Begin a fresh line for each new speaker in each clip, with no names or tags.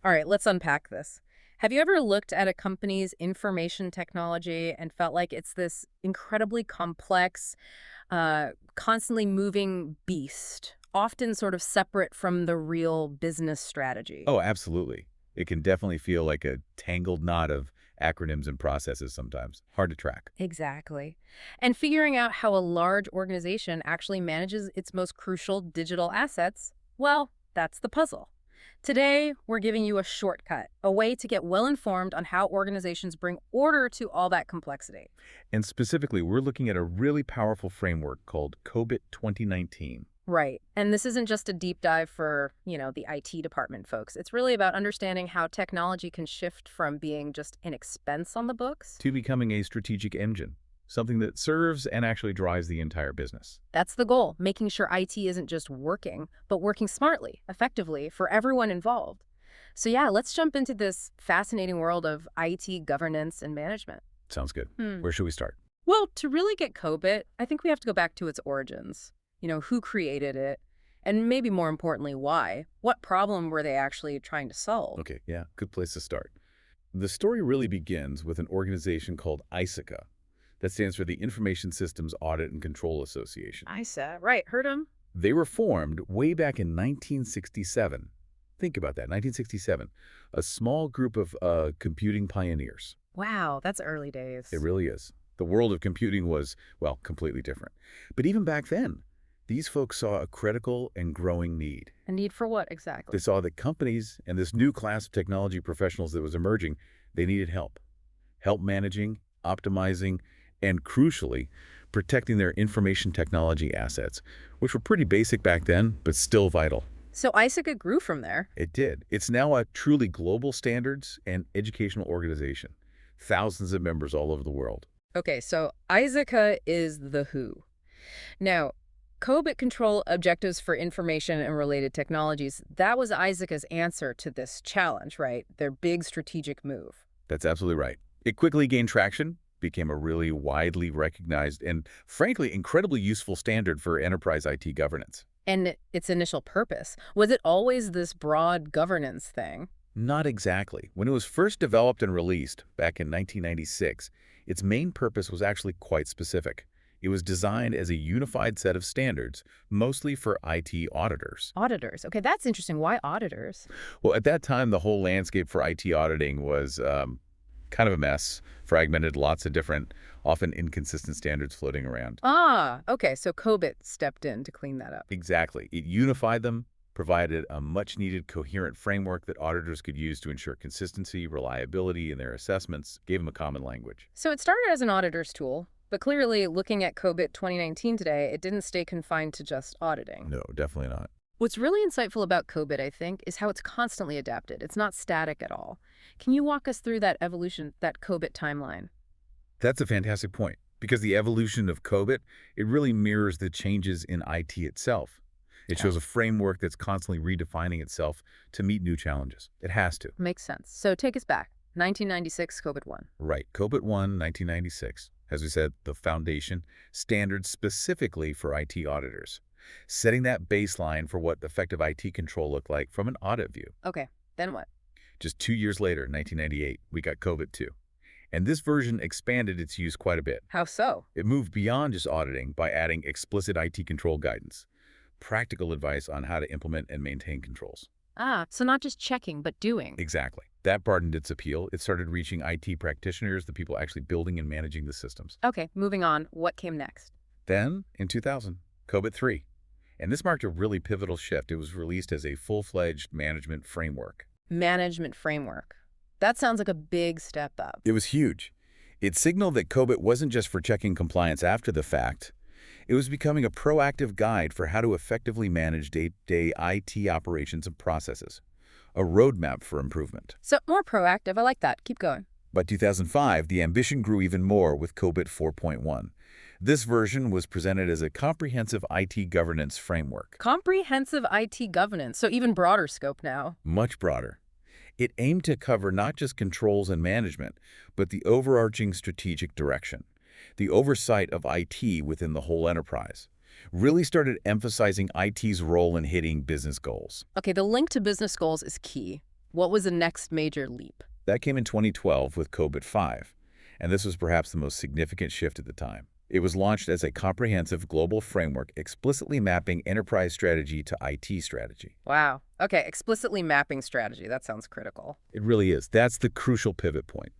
All right, let's unpack this. Have you ever looked at a company's information technology and felt like it's this incredibly complex, constantly moving beast, often sort of separate from the real business strategy?
Oh, absolutely. It can definitely feel like a tangled knot of acronyms and processes sometimes. Hard to track.
Exactly. And figuring out how a large organization actually manages its most crucial digital assets, well, that's the puzzle. Today, we're giving you a shortcut, a way to get well informed on how organizations bring order to all that complexity.
And specifically, we're looking at a really powerful framework called COBIT 2019.
Right. And this isn't just a deep dive for, the IT department folks. It's really about understanding how technology can shift from being just an expense on the books.
To becoming a strategic engine, something that serves and actually drives the entire business.
That's the goal, making sure IT isn't just working, but working smartly, effectively for everyone involved. So yeah, let's jump into this fascinating world of IT governance and management.
Sounds good.
Hmm.
Where should we start?
Well, to really get COBIT, I think we have to go back to its origins. Who created it, and maybe more importantly, why? What problem were they actually trying to solve?
Okay, yeah, good place to start. The story really begins with an organization called ISACA. That stands for the Information Systems Audit and Control Association.
ISA, right, heard him?
They were formed way back in 1967. Think about that, 1967. A small group of computing pioneers.
Wow, that's early days.
It really is. The world of computing was, well, completely different. But even back then, these folks saw a critical and growing need.
A need for what
They
exactly?
saw that companies and this new class of technology professionals that was emerging, they needed help. Help managing, optimizing, and crucially, protecting their information technology assets, which were pretty basic back then, but still vital.
So ISACA grew from there.
It did. It's now a truly global standards and educational organization. Thousands of members all over the world.
Okay, so ISACA is the who. Now, COBIT control objectives for information and related technologies, that was ISACA's answer to this challenge, right? Their big strategic move.
That's absolutely right. It quickly gained traction, became a really widely recognized and, frankly, incredibly useful standard for enterprise IT governance.
And its initial purpose, was it always this broad governance thing?
Not exactly. When it was first developed and released, back in 1996, its main purpose was actually quite specific. It was designed as a unified set of standards, mostly for IT auditors.
Auditors. Okay, that's interesting. Why auditors?
Well, at that time, the whole landscape for IT auditing was kind of a mess, fragmented, lots of different, often inconsistent standards floating around.
Ah, okay, so COBIT stepped in to clean that up.
Exactly. It unified them, provided a much-needed coherent framework that auditors could use to ensure consistency, reliability in their assessments, gave them a common language.
So it started as an auditor's tool, but clearly looking at COBIT 2019 today, it didn't stay confined to just auditing.
No, definitely not.
What's really insightful about COBIT, I think, is how it's constantly adapted. It's not static at all. Can you walk us through that evolution, that COBIT timeline?
That's a fantastic point, because the evolution of COBIT, it really mirrors the changes in IT itself. It
Okay.
shows a framework that's constantly redefining itself to meet new challenges. It has to.
Makes sense. So take us back. 1996, COBIT 1.
Right. COBIT 1, 1996. As we said, the foundation, standards specifically for IT auditors, setting that baseline for what effective IT control looked like from an audit view.
Okay, then what?
Just 2 years later, 1998, we got COBIT 2. And this version expanded its use quite a bit.
How so?
It moved beyond just auditing by adding explicit IT control guidance, practical advice on how to implement and maintain controls.
Ah, so not just checking, but doing.
Exactly. That broadened its appeal. It started reaching IT practitioners, the people actually building and managing the systems.
Okay, moving on. What came next?
Then, in 2000, COBIT 3. And this marked a really pivotal shift. It was released as a full-fledged management framework.
Management framework. That sounds like a big step up.
It was huge. It signaled that COBIT wasn't just for checking compliance after the fact. It was becoming a proactive guide for how to effectively manage day-to-day IT operations and processes, a roadmap for improvement.
So more proactive. I like that. Keep going.
By 2005, the ambition grew even more with COBIT 4.1. This version was presented as a comprehensive IT governance framework,
Comprehensive IT governance. So even broader scope now.
much broader. It aimed to cover not just controls and management, but the overarching strategic direction, the oversight of IT within the whole enterprise. Really started emphasizing IT's role in hitting business goals.
Okay, the link to business goals is key. What was the next major leap?
That came in 2012 with COBIT 5, and this was perhaps the most significant shift at the time. It was launched as a comprehensive global framework explicitly mapping enterprise strategy to IT strategy.
Wow. Okay, explicitly mapping strategy. That sounds critical.
It really is. That's the crucial pivot point.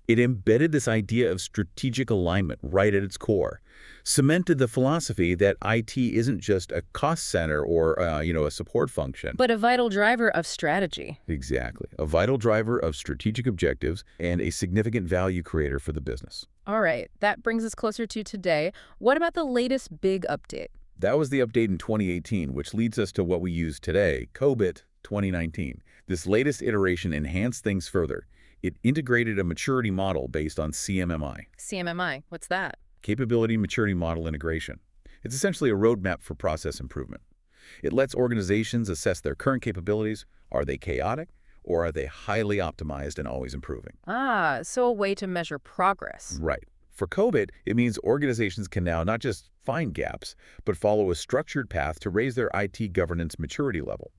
It embedded this idea of strategic alignment right at its core, cemented the philosophy that IT isn't just a cost center or, a support function.
But a vital driver of strategy.
Exactly. A vital driver of strategic objectives and a significant value creator for the business.
All right, that brings us closer to today. What about the latest big update?
That was the update in 2018, which leads us to what we use today, COBIT 2019. This latest iteration enhanced things further. It integrated a maturity model based on CMMI,
CMMI, what's that?
Capability Maturity Model Integration. It's essentially a roadmap for process improvement. It lets organizations assess their current capabilities. Are they chaotic, or are they highly optimized and always improving?
Ah, so a way to measure progress.
Right. For COBIT, it means organizations can now not just find gaps, but follow a structured path to raise their IT governance maturity level,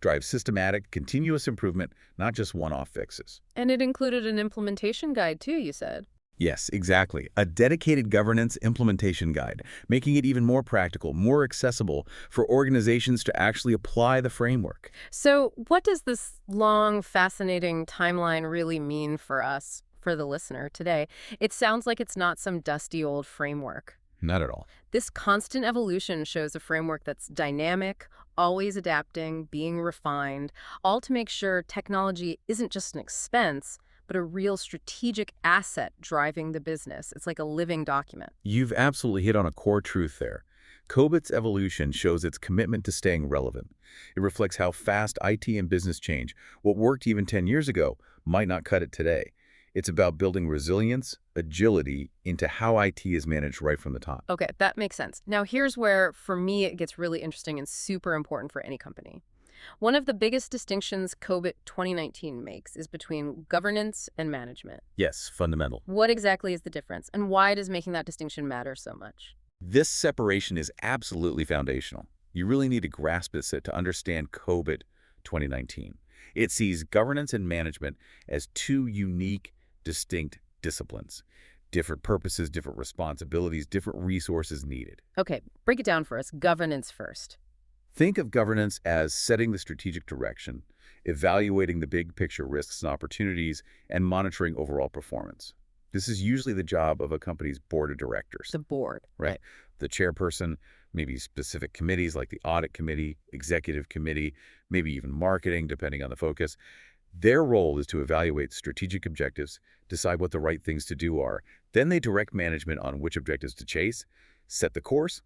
drive systematic, continuous improvement, not just one-off fixes.
And it included an implementation guide too, you said.
Yes, exactly. A dedicated governance implementation guide, making it even more practical, more accessible for organizations to actually apply the framework.
So what does this long, fascinating timeline really mean for us, for the listener today? It sounds like it's not some dusty old framework.
Not at all.
This constant evolution shows a framework that's dynamic, always adapting, being refined, all to make sure technology isn't just an expense, but a real strategic asset driving the business. It's like a living document.
You've absolutely hit on a core truth there. COBIT's evolution shows its commitment to staying relevant. It reflects how fast IT and business change. What worked even 10 years ago might not cut it today. It's about building resilience, agility into how IT is managed right from the top.
Okay, that makes sense. Now here's where, for me, it gets really interesting and super important for any company. One of the biggest distinctions COBIT 2019 makes is between governance and management.
Yes, fundamental.
What exactly is the difference, and why does making that distinction matter so much?
This separation is absolutely foundational. You really need to grasp this to understand COBIT 2019. It sees governance and management as two unique, distinct disciplines. Different purposes, different responsibilities, different resources needed.
Okay, break it down for us. Governance first.
Think of governance as setting the strategic direction, evaluating the big picture risks and opportunities, and monitoring overall performance. This is usually the job of a company's board of directors.
The board.
Right. The chairperson, maybe specific committees like the audit committee, executive committee, maybe even marketing, depending on the focus. Their role is to evaluate strategic objectives, decide what the right things to do are. Then they direct management on which objectives to chase, set the course,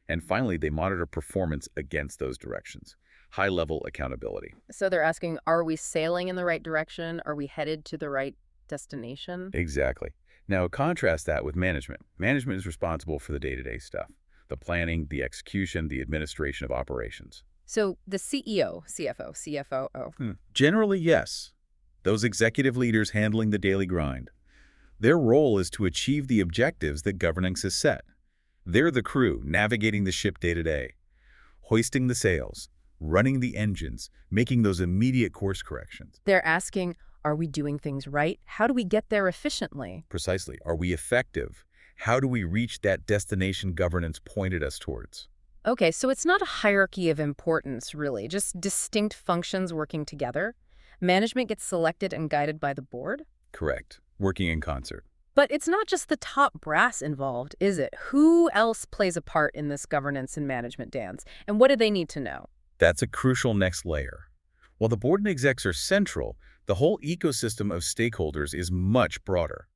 and finally, they monitor performance against those directions. High-level accountability.
So they're asking, are we sailing in the right direction? Are we headed to the right destination?
Exactly. Now, contrast that with management. Management is responsible for the day-to-day stuff, the planning, the execution, the administration of operations.
So the CEO, CFO, CFOO.
Generally, yes. Those executive leaders handling the daily grind. Their role is to achieve the objectives that governance has set. They're the crew navigating the ship day to day, hoisting the sails, running the engines, making those immediate course corrections.
They're asking, are we doing things right? How do we get there efficiently?
Precisely. Are we effective? How do we reach that destination governance pointed us towards?
Okay, so it's not a hierarchy of importance, really, just distinct functions working together. Management gets selected and guided by the board?
Correct. Working in concert.
But it's not just the top brass involved, is it? Who else plays a part in this governance and management dance? And what do they need to know?
That's a crucial next layer. While the board and execs are central, the whole ecosystem of stakeholders is much broader.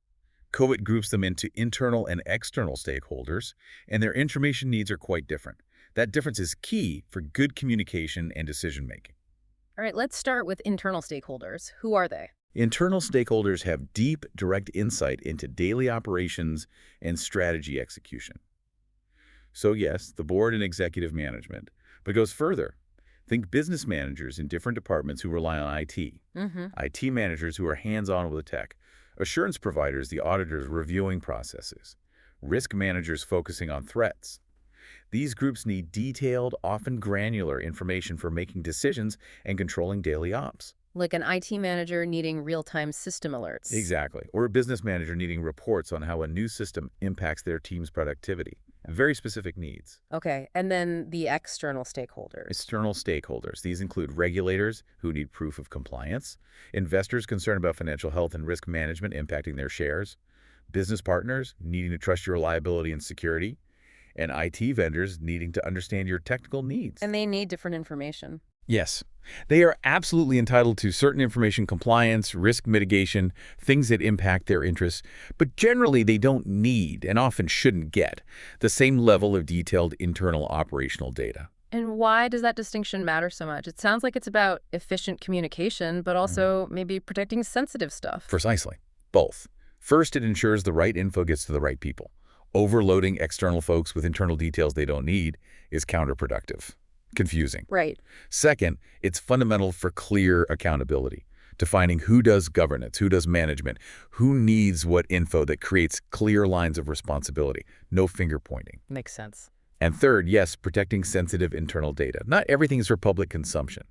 COBIT groups them into internal and external stakeholders, and their information needs are quite different. That difference is key for good communication and decision-making.
All right, let's start with internal stakeholders. Who are they?
Internal stakeholders have deep, direct insight into daily operations and strategy execution. So yes, the board and executive management, but it goes further. Think business managers in different departments who rely on IT, IT managers who are hands-on with the tech, assurance providers, the auditors reviewing processes, risk managers focusing on threats. These groups need detailed, often granular information for making decisions and controlling daily ops.
Like an IT manager needing real-time system alerts.
Exactly. Or a business manager needing reports on how a new system impacts their team's productivity. Very specific needs.
Okay, and then the external stakeholders.
External stakeholders. These include regulators who need proof of compliance, investors concerned about financial health and risk management impacting their shares, business partners needing to trust your reliability and security, and IT vendors needing to understand your technical needs.
And they need different information.
Yes, they are absolutely entitled to certain information compliance, risk mitigation, things that impact their interests, but generally they don't need, and often shouldn't get, the same level of detailed internal operational data.
And why does that distinction matter so much? It sounds like it's about efficient communication, but also maybe protecting sensitive stuff.
Precisely. Both. First, it ensures the right info gets to the right people. Overloading external folks with internal details they don't need is counterproductive. Confusing.
Right.
Second, it's fundamental for clear accountability, defining who does governance, who does management, who needs what info that creates clear lines of responsibility, no finger pointing.
Makes sense.
And third, yes, protecting sensitive internal data. Not everything is for public consumption.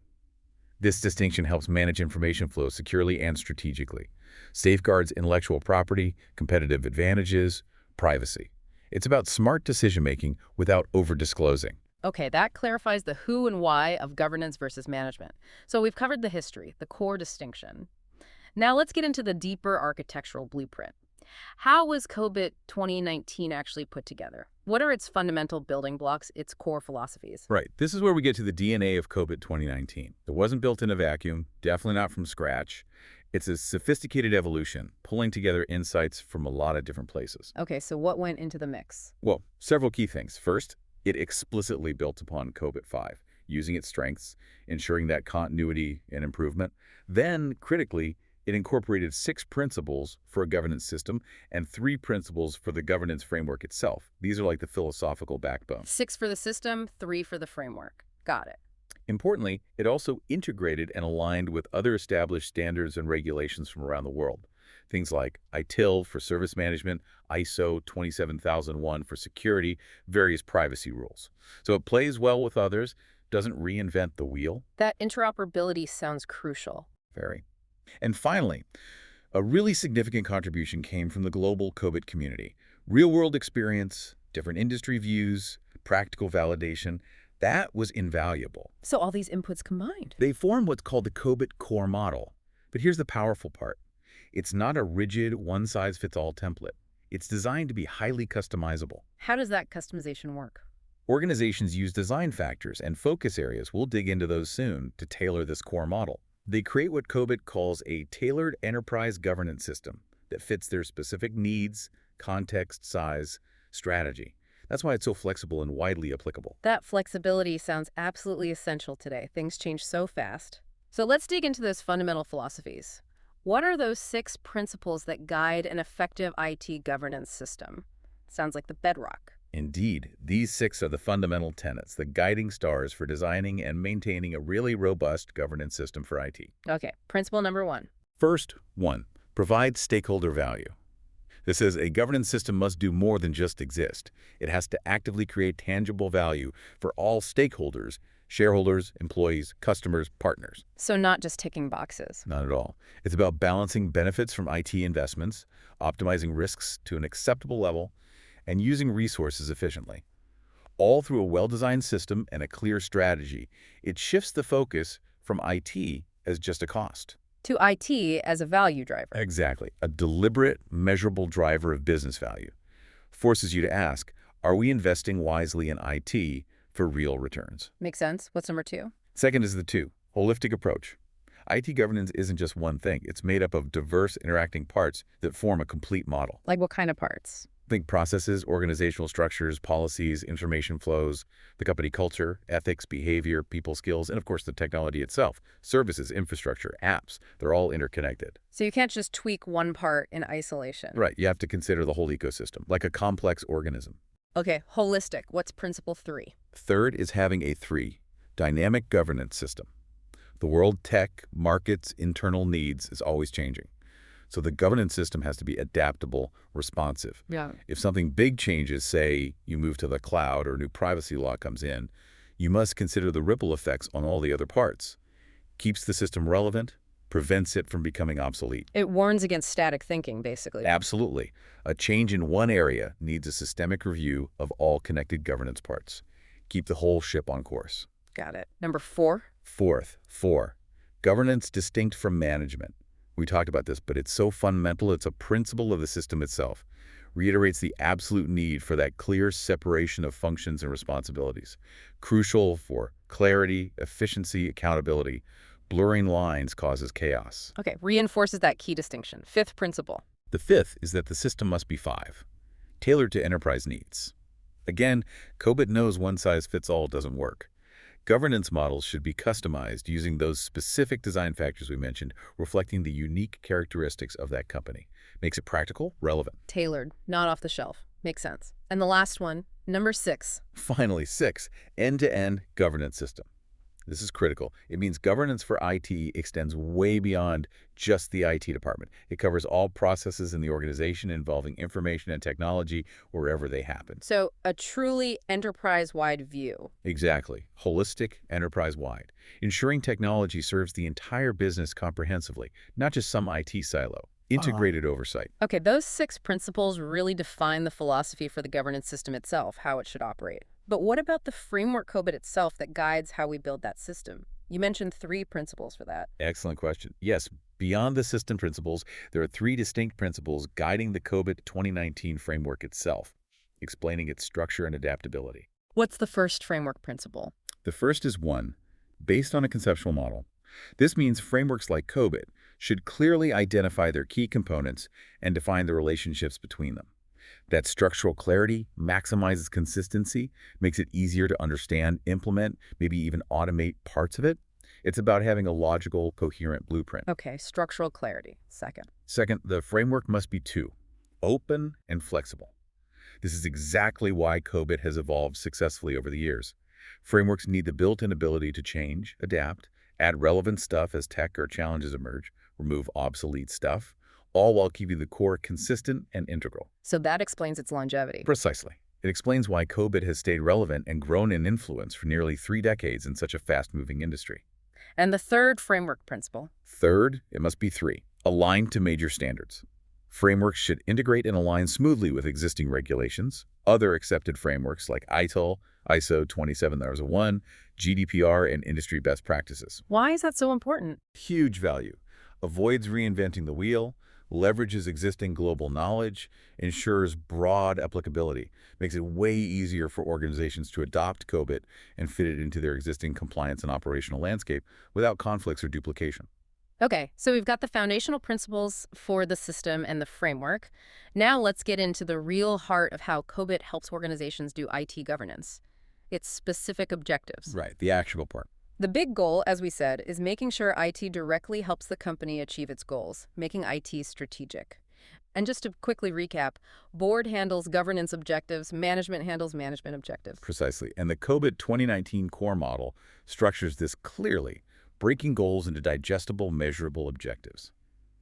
This distinction helps manage information flow securely and strategically, safeguards intellectual property, competitive advantages, privacy. It's about smart decision-making without over-disclosing.
Okay, that clarifies the who and why of governance versus management. So we've covered the history, the core distinction. Now let's get into the deeper architectural blueprint. How was COBIT 2019 actually put together? What are its fundamental building blocks, its core philosophies?
Right. This is where we get to the DNA of COBIT 2019. It wasn't built in a vacuum, definitely not from scratch. It's a sophisticated evolution, pulling together insights from a lot of different places.
Okay, so what went into the mix?
Well, several key things. First, it explicitly built upon COBIT 5, using its strengths, ensuring that continuity and improvement. Then, critically, it incorporated 6 principles for a governance system and 3 principles for the governance framework itself. These are like the philosophical backbone.
6 for the system, 3 for the framework. Got it.
Importantly, it also integrated and aligned with other established standards and regulations from around the world. Things like ITIL for service management, ISO 27001 for security, various privacy rules. So it plays well with others, doesn't reinvent the wheel.
That interoperability sounds crucial.
Very. And finally, a really significant contribution came from the global COBIT community. Real-world experience, different industry views, practical validation. That was invaluable.
So all these inputs combined.
They form what's called the COBIT core model. But here's the powerful part. It's not a rigid, one-size-fits-all template. It's designed to be highly customizable.
How does that customization work?
Organizations use design factors and focus areas, we'll dig into those soon, to tailor this core model. They create what COBIT calls a tailored enterprise governance system that fits their specific needs, context, size, strategy. That's why it's so flexible and widely applicable.
That flexibility sounds absolutely essential today. Things change so fast. So let's dig into those fundamental philosophies. What are those 6 principles that guide an effective IT governance system? Sounds like the bedrock.
Indeed, these 6 are the fundamental tenets, the guiding stars for designing and maintaining a really robust governance system for IT.
Okay, principle number 1.
First, 1. Provide stakeholder value. This says a governance system must do more than just exist. It has to actively create tangible value for all stakeholders, shareholders, employees, customers, partners.
So not just ticking boxes.
Not at all. It's about balancing benefits from IT investments, optimizing risks to an acceptable level, and using resources efficiently. All through a well-designed system and a clear strategy. It shifts the focus from IT as just a cost
to IT as a value driver.
Exactly. A deliberate, measurable driver of business value. Forces you to ask, are we investing wisely in IT for real returns?
Makes sense. What's number 2?
Second is the 2, holistic approach. IT governance isn't just one thing. It's made up of diverse interacting parts that form a complete model.
Like what kind of parts?
Think processes, organizational structures, policies, information flows, the company culture, ethics, behavior, people skills, and of course the technology itself. Services, infrastructure, apps, they're all interconnected.
So you can't just tweak one part in isolation.
Right, you have to consider the whole ecosystem, like a complex organism.
Okay, holistic. What's principle 3?
Third is having a 3, dynamic governance system. The world tech, markets, internal needs is always changing. So the governance system has to be adaptable, responsive.
Yeah.
If something big changes, say you move to the cloud or new privacy law comes in, you must consider the ripple effects on all the other parts. Keeps the system relevant, prevents it from becoming obsolete.
It warns against static thinking, basically.
Absolutely. A change in one area needs a systemic review of all connected governance parts. Keep the whole ship on course.
Got it. Number 4?
Four, governance distinct from management. We talked about this, but it's so fundamental, it's a principle of the system itself. Reiterates the absolute need for that clear separation of functions and responsibilities. Crucial for clarity, efficiency, accountability. Blurring lines causes chaos.
Okay, reinforces that key distinction. 5th principle.
The 5th is that the system must be 5, tailored to enterprise needs. Again, COBIT knows one-size-fits-all doesn't work. Governance models should be customized using those specific design factors we mentioned, reflecting the unique characteristics of that company. Makes it practical, relevant.
Tailored, not off the shelf. Makes sense. And the last one, number 6.
Finally, 6, end-to-end governance system. This is critical. It means governance for IT extends way beyond just the IT department. It covers all processes in the organization involving information and technology wherever they happen.
So a truly enterprise-wide view.
Exactly. Holistic, enterprise-wide. Ensuring technology serves the entire business comprehensively, not just some IT silo. Integrated oversight.
Okay, those 6 principles really define the philosophy for the governance system itself, how it should operate. But what about the framework COBIT itself that guides how we build that system? You mentioned 3 principles for that.
Excellent question. Yes, beyond the system principles, there are 3 distinct principles guiding the COBIT 2019 framework itself, explaining its structure and adaptability.
What's the first framework principle?
The first is 1, based on a conceptual model. This means frameworks like COBIT should clearly identify their key components and define the relationships between them. That structural clarity maximizes consistency, makes it easier to understand, implement, maybe even automate parts of it. It's about having a logical, coherent blueprint.
Okay, structural clarity. Second.
Second, the framework must be 2, open and flexible. This is exactly why COBIT has evolved successfully over the years. Frameworks need the built-in ability to change, adapt, add relevant stuff as tech or challenges emerge, remove obsolete stuff, all while keeping the core consistent and integral.
So that explains its longevity.
Precisely. It explains why COBIT has stayed relevant and grown in influence for nearly 3 decades in such a fast-moving industry.
And the third framework principle?
Third, it must be 3, aligned to major standards. Frameworks should integrate and align smoothly with existing regulations, other accepted frameworks like ITIL, ISO 27001, GDPR, and industry best practices.
Why is that so important?
Huge value. Avoids reinventing the wheel, leverages existing global knowledge, ensures broad applicability, makes it way easier for organizations to adopt COBIT and fit it into their existing compliance and operational landscape without conflicts or duplication.
Okay, so we've got the foundational principles for the system and the framework. Now let's get into the real heart of how COBIT helps organizations do IT governance. Its specific objectives.
Right, the actionable part.
The big goal, as we said, is making sure IT directly helps the company achieve its goals, making IT strategic. And just to quickly recap, board handles governance objectives, management handles management objectives.
Precisely. And the COBIT 2019 core model structures this clearly, breaking goals into digestible, measurable objectives.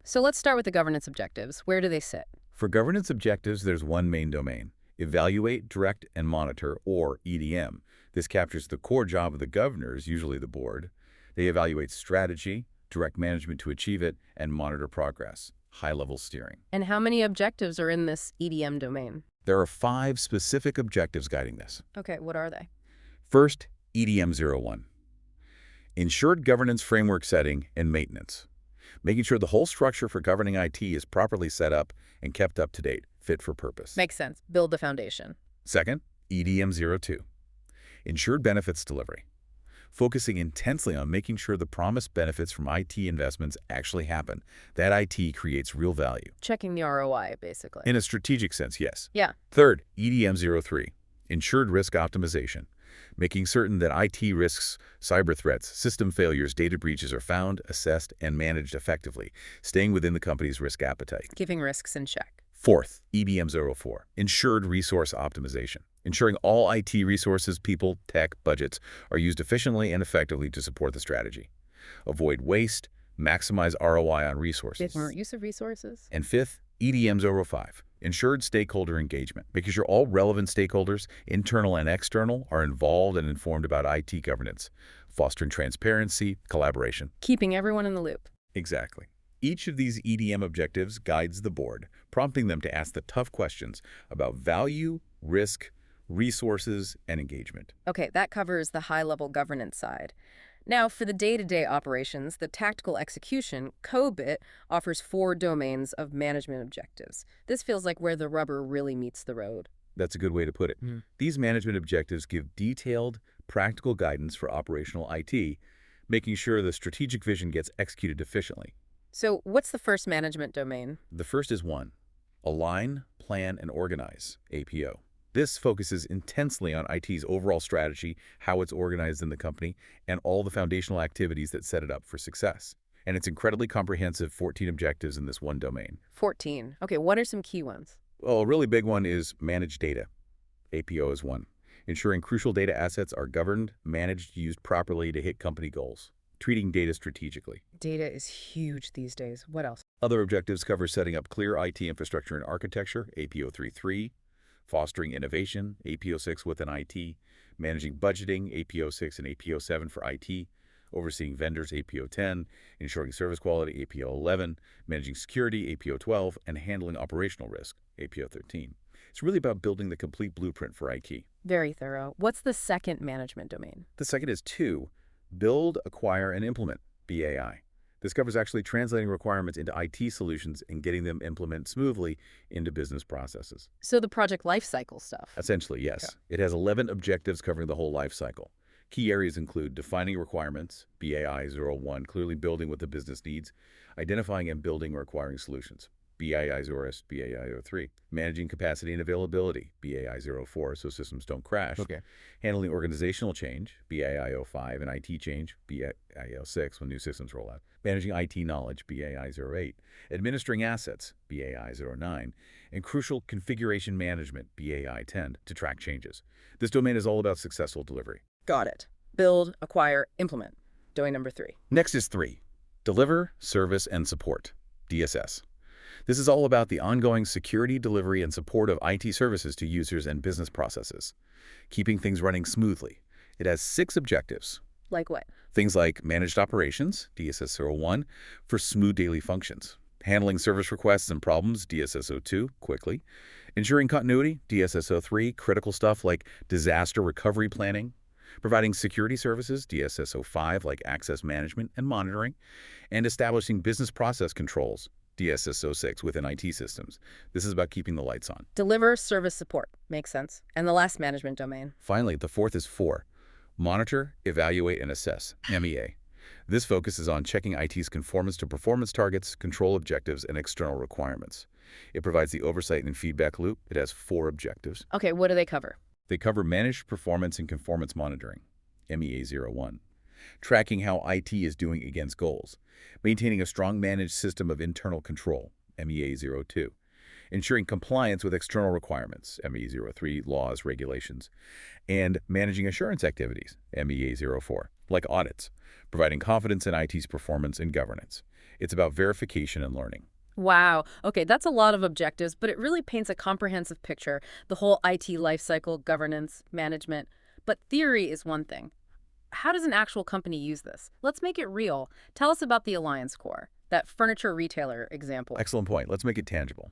So let's start with the governance objectives. Where do they sit?
For governance objectives, there's one main domain: evaluate, direct, and monitor, or EDM. This captures the core job of the governors, usually the board. They evaluate strategy, direct management to achieve it, and monitor progress, high-level steering.
And how many objectives are in this EDM domain?
There are 5 specific objectives guiding this.
Okay, what are they?
First, EDM 01. Ensured governance framework setting and maintenance. Making sure the whole structure for governing IT is properly set up and kept up to date, fit for purpose.
Makes sense. Build the foundation.
Second, EDM 02. Ensured benefits delivery. Focusing intensely on making sure the promised benefits from IT investments actually happen. That IT creates real value.
Checking the ROI, basically.
In a strategic sense, yes.
Yeah.
Third, EDM 03. Ensured risk optimization. Making certain that IT risks, cyber threats, system failures, data breaches are found, assessed, and managed effectively, staying within the company's risk appetite.
Keeping risks in check.
Fourth, EDM 04. Ensured resource optimization. Ensuring all IT resources, people, tech, budgets are used efficiently and effectively to support the strategy. Avoid waste, maximize ROI on resources.
Smart use of resources.
And fifth, EDM 05. Ensured stakeholder engagement, making sure all relevant stakeholders, internal and external, are involved and informed about IT governance, fostering transparency, collaboration.
Keeping everyone in the loop.
Exactly. Each of these EDM objectives guides the board, prompting them to ask the tough questions about value, risk, resources, and engagement.
Okay, that covers the high-level governance side. Now, for the day-to-day operations, the tactical execution, COBIT, offers 4 domains of management objectives. This feels like where the rubber really meets the road.
That's a good way to put it. These management objectives give detailed, practical guidance for operational IT, making sure the strategic vision gets executed efficiently.
So what's the first management domain?
The first is one, align, plan, and organize, APO. This focuses intensely on IT's overall strategy, how it's organized in the company, and all the foundational activities that set it up for success. And it's incredibly comprehensive, 14 objectives in this one domain.
14. Okay, what are some key ones?
Well, a really big one is manage data. APO is one. Ensuring crucial data assets are governed, managed, used properly to hit company goals. Treating data strategically.
Data is huge these days. What else?
Other objectives cover setting up clear IT infrastructure and architecture, APO 3.3, fostering innovation, APO 6 within IT, managing budgeting, APO 6 and APO 7 for IT, overseeing vendors, APO 10, ensuring service quality, APO 11, managing security, APO 12, and handling operational risk, APO 13. It's really about building the complete blueprint for IT.
Very thorough. What's the second management domain?
The second is 2, build, acquire, and implement, BAI. This covers actually translating requirements into IT solutions and getting them implemented smoothly into business processes.
So the project lifecycle stuff.
Essentially, yes. It has 11 objectives covering the whole life cycle. Key areas include defining requirements, BAI 01, clearly building what the business needs, identifying and building or acquiring solutions, BAI 0S, BAI 03, managing capacity and availability, BAI 04, so systems don't crash, handling organizational change, BAI 05, and IT change, BAI 06, when new systems roll out, managing IT knowledge, BAI 08, administering assets, BAI 09, and crucial configuration management, BAI 10, to track changes. This domain is all about successful delivery.
Got it. Build, acquire, implement. Domain number 3.
Next is 3, deliver, service, and support, DSS. This is all about the ongoing security, delivery, and support of IT services to users and business processes, keeping things running smoothly. It has 6 objectives.
Like what?
Things like managed operations, DSS 01, for smooth daily functions, handling service requests and problems, DSS 02, quickly, ensuring continuity, DSS 03, critical stuff like disaster recovery planning, providing security services, DSS 05, like access management and monitoring, and establishing business process controls, DSS 06, within IT systems. This is about keeping the lights on.
Deliver, service, support. Makes sense. And the last management domain?
Finally, the fourth is 4, monitor, evaluate, and assess, MEA. This focuses on checking IT's conformance to performance targets, control objectives, and external requirements. It provides the oversight and feedback loop. It has 4 objectives.
Okay, what do they cover?
They cover managed performance and conformance monitoring, MEA 01, tracking how IT is doing against goals, maintaining a strong managed system of internal control, MEA 02, ensuring compliance with external requirements, MEA 03, laws, regulations, and managing assurance activities, MEA 04, like audits, providing confidence in IT's performance and governance. It's about verification and learning.
Wow. Okay, that's a lot of objectives, but it really paints a comprehensive picture, the whole IT lifecycle, governance, management. But theory is one thing. How does an actual company use this? Let's make it real. Tell us about the Alliance Core, that furniture retailer example.
Excellent point. Let's make it tangible.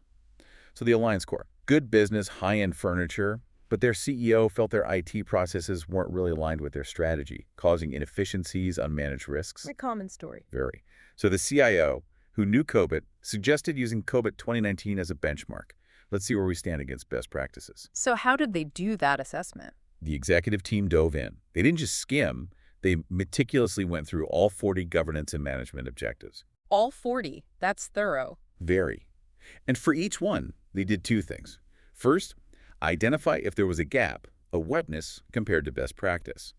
So the Alliance Core, good business, high-end furniture, but their CEO felt their IT processes weren't really aligned with their strategy, causing inefficiencies, unmanaged risks.
A common story.
Very. So the CIO, who knew COBIT, suggested using COBIT 2019 as a benchmark. Let's see where we stand against best practices.
So how did they do that assessment?
The executive team dove in. They didn't just skim, they meticulously went through all 40 governance and management objectives.
All 40. That's thorough.
Very. And for each one, they did 2 things. First, identify if there was a gap, a weakness, compared to best practice.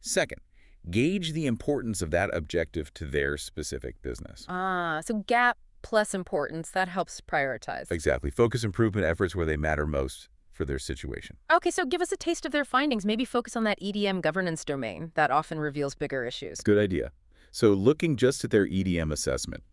Second, gauge the importance of that objective to their specific business.
So gap plus importance, that helps prioritize.
Exactly. Focus improvement efforts where they matter most for their situation.
Okay, so give us a taste of their findings. Maybe focus on that EDM governance domain. That often reveals bigger issues.
Good idea. So looking just at their EDM assessment.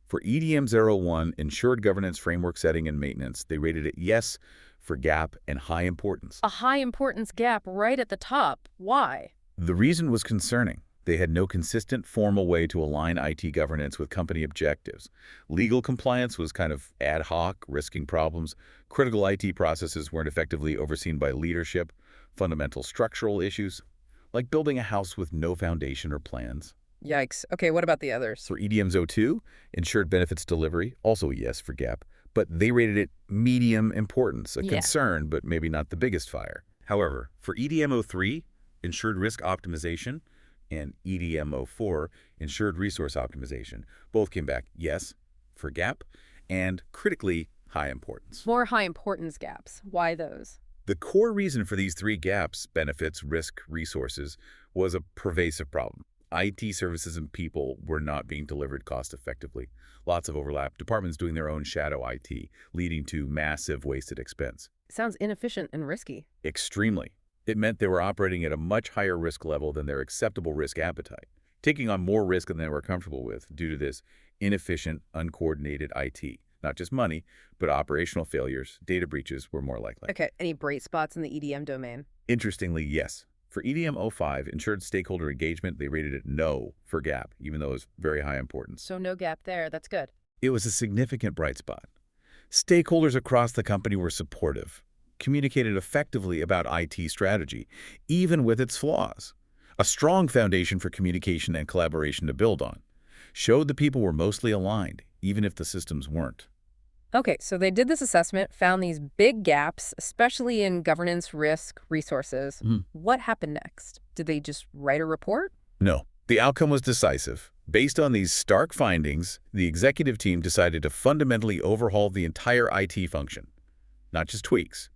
For EDM 01, Ensured Governance Framework Setting and Maintenance, they rated it yes for gap and high importance.
A high importance gap right at the top. Why?
The reason was concerning. They had no consistent formal way to align IT governance with company objectives. Legal compliance was kind of ad hoc, risking problems. Critical IT processes weren't effectively overseen by leadership. Fundamental structural issues, like building a house with no foundation or plans.
Yikes. Okay, what about the others?
For EDM's O2, ensured benefits delivery, also a yes for GAP, but they rated it medium importance, a
Yeah.
concern, but maybe not the biggest fire. However, for EDM O3, ensured risk optimization, and EDM O4, ensured resource optimization, both came back yes for GAP and critically high importance.
More high importance gaps. Why those?
The core reason for these three gaps, benefits, risk, resources, was a pervasive problem. IT services and people were not being delivered cost-effectively. Lots of overlap, departments doing their own shadow IT, leading to massive wasted expense.
Sounds inefficient and risky.
Extremely. It meant they were operating at a much higher risk level than their acceptable risk appetite, taking on more risk than they were comfortable with due to this inefficient, uncoordinated IT. Not just money, but operational failures, data breaches were more likely.
Okay, any bright spots in the EDM domain?
Interestingly, yes. For EDM 05, ensured stakeholder engagement, they rated it no for GAP, even though it was very high importance.
So no gap there. That's good.
It was a significant bright spot. Stakeholders across the company were supportive, communicated effectively about IT strategy, even with its flaws. A strong foundation for communication and collaboration to build on. Showed the people were mostly aligned, even if the systems weren't.
Okay, so they did this assessment, found these big gaps, especially in governance, risk, resources. What happened next? Did they just write a report?
No. The outcome was decisive. Based on these stark findings, the executive team decided to fundamentally overhaul the entire IT function. Not just tweaks.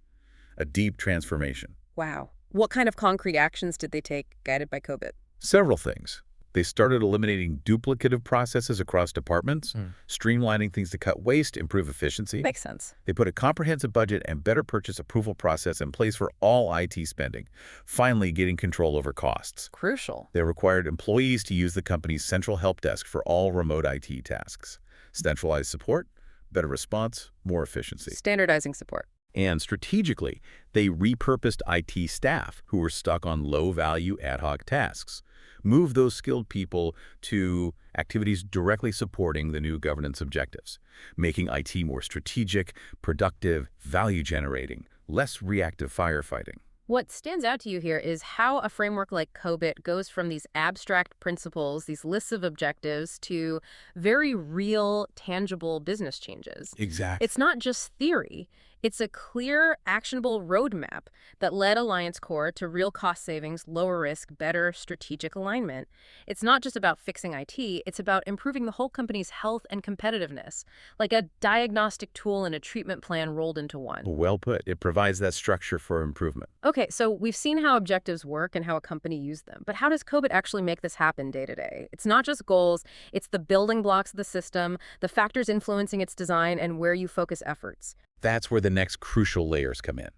A deep transformation.
Wow. What kind of concrete actions did they take, guided by COBIT?
Several things. They started eliminating duplicative processes across departments, streamlining things to cut waste, improve efficiency.
Makes sense.
They put a comprehensive budget and better purchase approval process in place for all IT spending, finally getting control over costs.
Crucial.
They required employees to use the company's central help desk for all remote IT tasks. Centralized support, better response, more efficiency.
Standardizing support.
And strategically, they repurposed IT staff who were stuck on low-value ad hoc tasks. Move those skilled people to activities directly supporting the new governance objectives, making IT more strategic, productive, value-generating, less reactive firefighting.
What stands out to you here is how a framework like COBIT goes from these abstract principles, these lists of objectives, to very real, tangible business changes.
Exactly.
It's not just theory. It's a clear, actionable roadmap that led Alliance Corps to real cost savings, lower risk, better strategic alignment. It's not just about fixing IT, it's about improving the whole company's health and competitiveness, like a diagnostic tool and a treatment plan rolled into one.
Well put. It provides that structure for improvement.
Okay, so we've seen how objectives work and how a company used them, but how does COBIT actually make this happen day to day? It's not just goals, it's the building blocks of the system, the factors influencing its design, and where you focus efforts.
That's where the next crucial layers come in.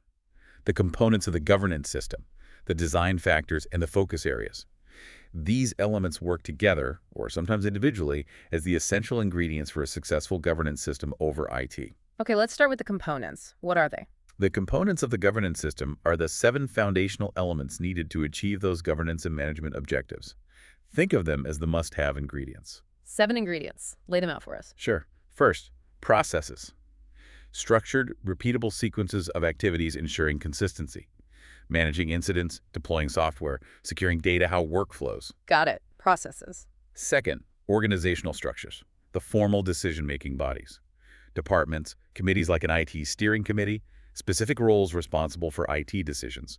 The components of the governance system, the design factors, and the focus areas. These elements work together, or sometimes individually, as the essential ingredients for a successful governance system over IT.
Okay, let's start with the components. What are they?
The components of the governance system are the 7 foundational elements needed to achieve those governance and management objectives. Think of them as the must-have ingredients.
7 ingredients. Lay them out for us.
Sure. First, processes. Structured, repeatable sequences of activities ensuring consistency. Managing incidents, deploying software, securing data, how work flows.
Got it. Processes.
Second, organizational structures, the formal decision-making bodies. Departments, committees like an IT steering committee, specific roles responsible for IT decisions.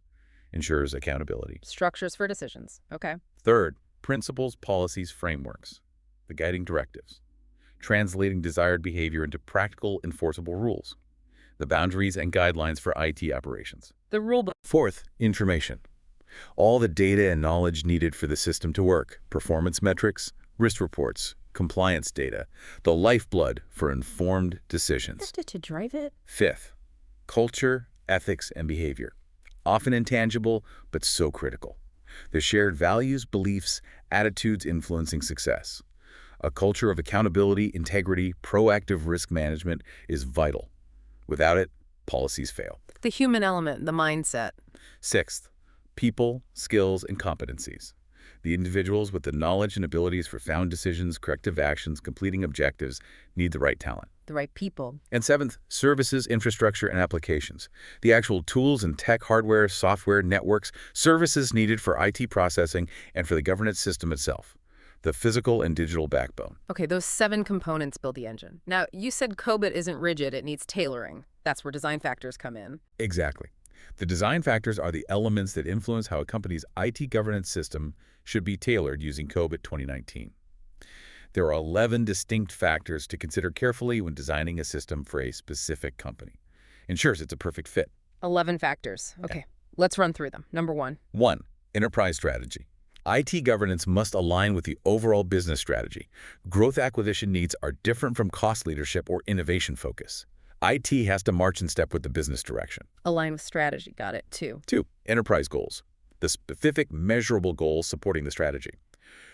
Ensures accountability.
Structures for decisions. Okay.
Third, principles, policies, frameworks, the guiding directives. Translating desired behavior into practical, enforceable rules. The boundaries and guidelines for IT operations.
The rulebook.
Fourth, information. All the data and knowledge needed for the system to work. Performance metrics, risk reports, compliance data, the lifeblood for informed decisions.
To drive it?
Fifth, culture, ethics, and behavior. Often intangible, but so critical. The shared values, beliefs, attitudes influencing success. A culture of accountability, integrity, proactive risk management is vital. Without it, policies fail.
The human element, the mindset.
Sixth, people, skills, and competencies. The individuals with the knowledge and abilities for sound decisions, corrective actions, completing objectives need the right talent.
The right people.
And seventh, services, infrastructure, and applications. The actual tools and tech, hardware, software, networks, services needed for IT processing and for the governance system itself. The physical and digital backbone.
Okay, those 7 components build the engine. Now, you said COBIT isn't rigid, it needs tailoring. That's where design factors come in.
Exactly. The design factors are the elements that influence how a company's IT governance system should be tailored using COBIT 2019. There are 11 distinct factors to consider carefully when designing a system for a specific company. Ensures it's a perfect fit.
11 factors. Okay, let's run through them. Number 1.
1. Enterprise strategy. IT governance must align with the overall business strategy. Growth acquisition needs are different from cost leadership or innovation focus. IT has to march in step with the business direction.
Align with strategy. Got it. 2.
2. Enterprise goals. The specific, measurable goals supporting the strategy.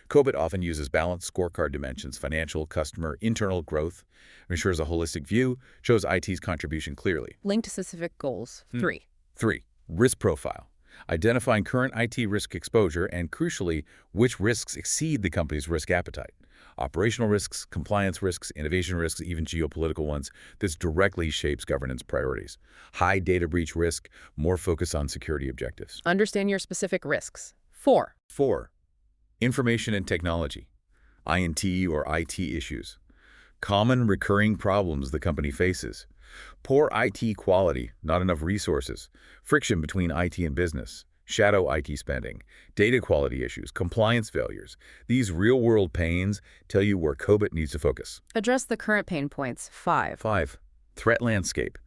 COBIT often uses balanced scorecard dimensions, financial, customer, internal growth, ensures a holistic view, shows IT's contribution clearly.
Link to specific goals. 3.
3. Risk profile. Identifying current IT risk exposure and, crucially, which risks exceed the company's risk appetite. Operational risks, compliance risks, innovation risks, even geopolitical ones. This directly shapes governance priorities. High data breach risk, more focus on security objectives.
Understand your specific risks. 4.
4. Information and technology, INT or IT issues. Common recurring problems the company faces. Poor IT quality, not enough resources, friction between IT and business, shadow IT spending, data quality issues, compliance failures. These real-world pains tell you where COBIT needs to focus.
Address the current pain points. 5.
5. Threat landscape.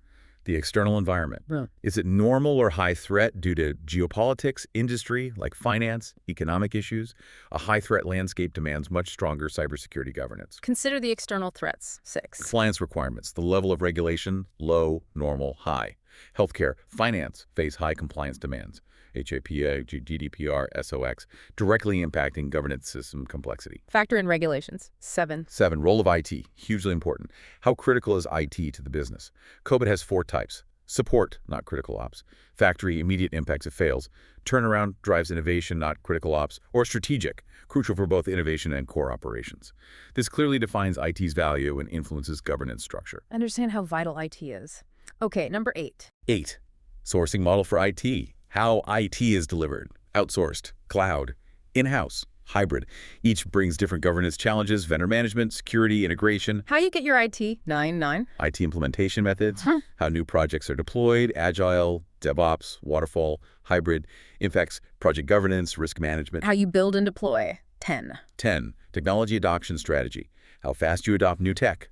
The external environment.
Yeah.
Is it normal or high threat due to geopolitics, industry, like finance, economic issues? A high threat landscape demands much stronger cybersecurity governance.
Consider the external threats. 6.
Compliance requirements. The level of regulation, low, normal, high. Healthcare, finance face high compliance demands. HAPA, GDPR, SOX, directly impacting governance system complexity.
Factor in regulations. 7.
7. Role of IT, hugely important. How critical is IT to the business? COBIT has 4 types. Support, not critical ops. Factory, immediate impacts if fails. Turnaround drives innovation, not critical ops. Or strategic, crucial for both innovation and core operations. This clearly defines IT's value and influences governance structure.
Understand how vital IT is. Okay, number 8.
8. Sourcing model for IT. How IT is delivered. Outsourced, cloud, in-house, hybrid. Each brings different governance challenges, vendor management, security, integration.
How you get your IT. 9.
IT implementation methods, how new projects are deployed, agile, DevOps, waterfall, hybrid, impacts project governance, risk management.
How you build and deploy. 10.
10. Technology adoption strategy, how fast you adopt new tech.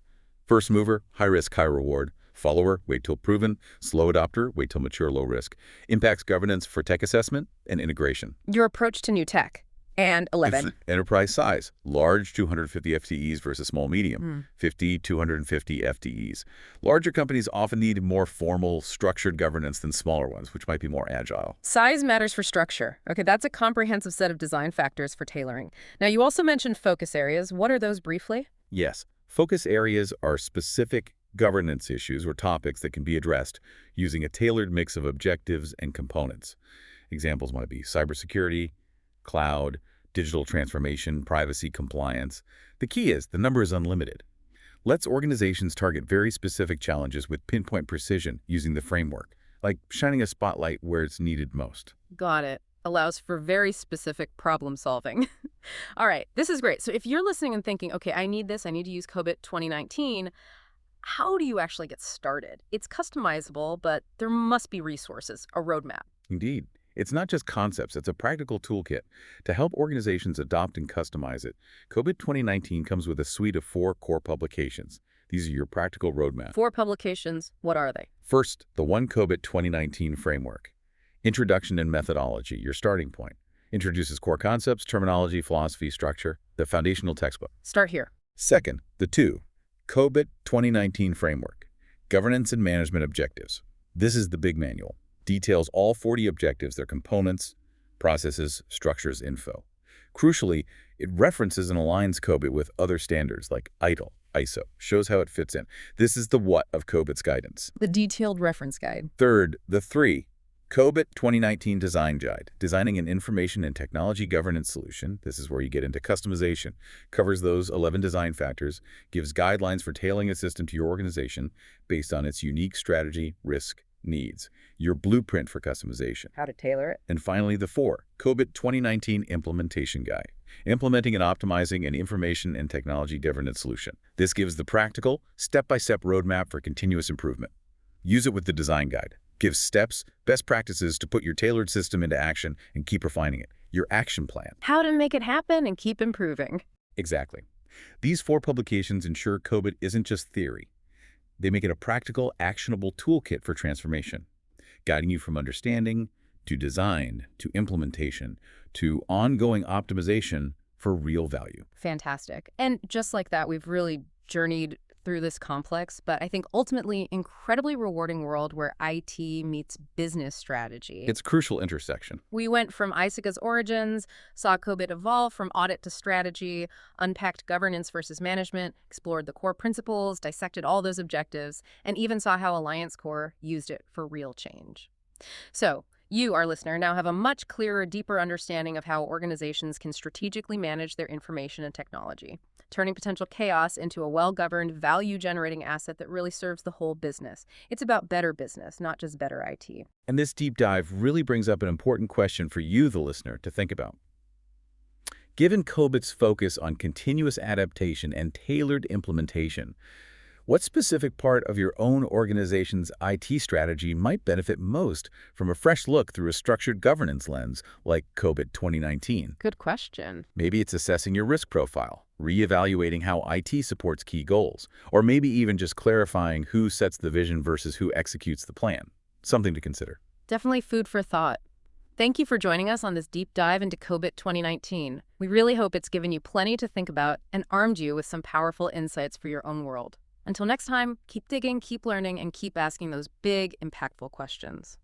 First mover, high risk, high reward. Follower, wait till proven. Slow adopter, wait till mature, low risk. Impacts governance for tech assessment and integration.
Your approach to new tech. And 11.
Enterprise size, large 250 FTEs versus small medium, 50, 250 FTEs. Larger companies often need more formal, structured governance than smaller ones, which might be more agile.
Size matters for structure. Okay, that's a comprehensive set of design factors for tailoring. Now, you also mentioned focus areas. What are those briefly?
Yes, focus areas are specific governance issues or topics that can be addressed using a tailored mix of objectives and components. Examples might be cybersecurity, cloud, digital transformation, privacy, compliance. The key is the number is unlimited. Lets organizations target very specific challenges with pinpoint precision using the framework, like shining a spotlight where it's needed most.
Got it. Allows for very specific problem solving. All right, this is great. So if you're listening and thinking, okay, I need this, I need to use COBIT 2019, how do you actually get started? It's customizable, but there must be resources, a roadmap.
Indeed. It's not just concepts, it's a practical toolkit. To help organizations adopt and customize it, COBIT 2019 comes with a suite of 4 core publications. These are your practical roadmap.
4 publications, what are they?
First, the One COBIT 2019 Framework. Introduction and Methodology, your starting point. Introduces core concepts, terminology, philosophy, structure, the foundational textbook.
Start here.
Second, the 2. COBIT 2019 Framework, Governance and Management Objectives. This is the big manual. Details all 40 objectives, their components, processes, structures, info. Crucially, it references and aligns COBIT with other standards like ISO, shows how it fits in. This is the what of COBIT's guidance.
The detailed reference guide.
Third, the 3. COBIT 2019 Design Guide, Designing an Information and Technology Governance Solution. This is where you get into customization. Covers those 11 design factors, gives guidelines for tailoring a system to your organization based on its unique strategy, risk, needs. Your blueprint for customization.
How to tailor it.
And finally, the 4, COBIT 2019 Implementation Guide, Implementing and Optimizing an Information and Technology Governance Solution. This gives the practical, step-by-step roadmap for continuous improvement. Use it with the design guide. Gives steps, best practices to put your tailored system into action and keep refining it. Your action plan.
How to make it happen and keep improving.
Exactly. These 4 publications ensure COBIT isn't just theory. They make it a practical, actionable toolkit for transformation, guiding you from understanding to design to implementation to ongoing optimization for real value.
Fantastic. And just like that, we've really journeyed through this complex, but I think ultimately incredibly rewarding world where IT meets business strategy.
It's a crucial intersection.
We went from ISACA's origins, saw COBIT evolve from audit to strategy, unpacked governance versus management, explored the core principles, dissected all those objectives, and even saw how Alliance Core used it for real change. So, you, our listener, now have a much clearer, deeper understanding of how organizations can strategically manage their information and technology, turning potential chaos into a well-governed, value-generating asset that really serves the whole business. It's about better business, not just better IT.
And this deep dive really brings up an important question for you, the listener, to think about. Given COBIT's focus on continuous adaptation and tailored implementation, what specific part of your own organization's IT strategy might benefit most from a fresh look through a structured governance lens like COBIT 2019?
Good question.
Maybe it's assessing your risk profile, reevaluating how IT supports key goals, or maybe even just clarifying who sets the vision versus who executes the plan. Something to consider.
Definitely food for thought. Thank you for joining us on this deep dive into COBIT 2019. We really hope it's given you plenty to think about and armed you with some powerful insights for your own world. Until next time, keep digging, keep learning, and keep asking those big, impactful questions.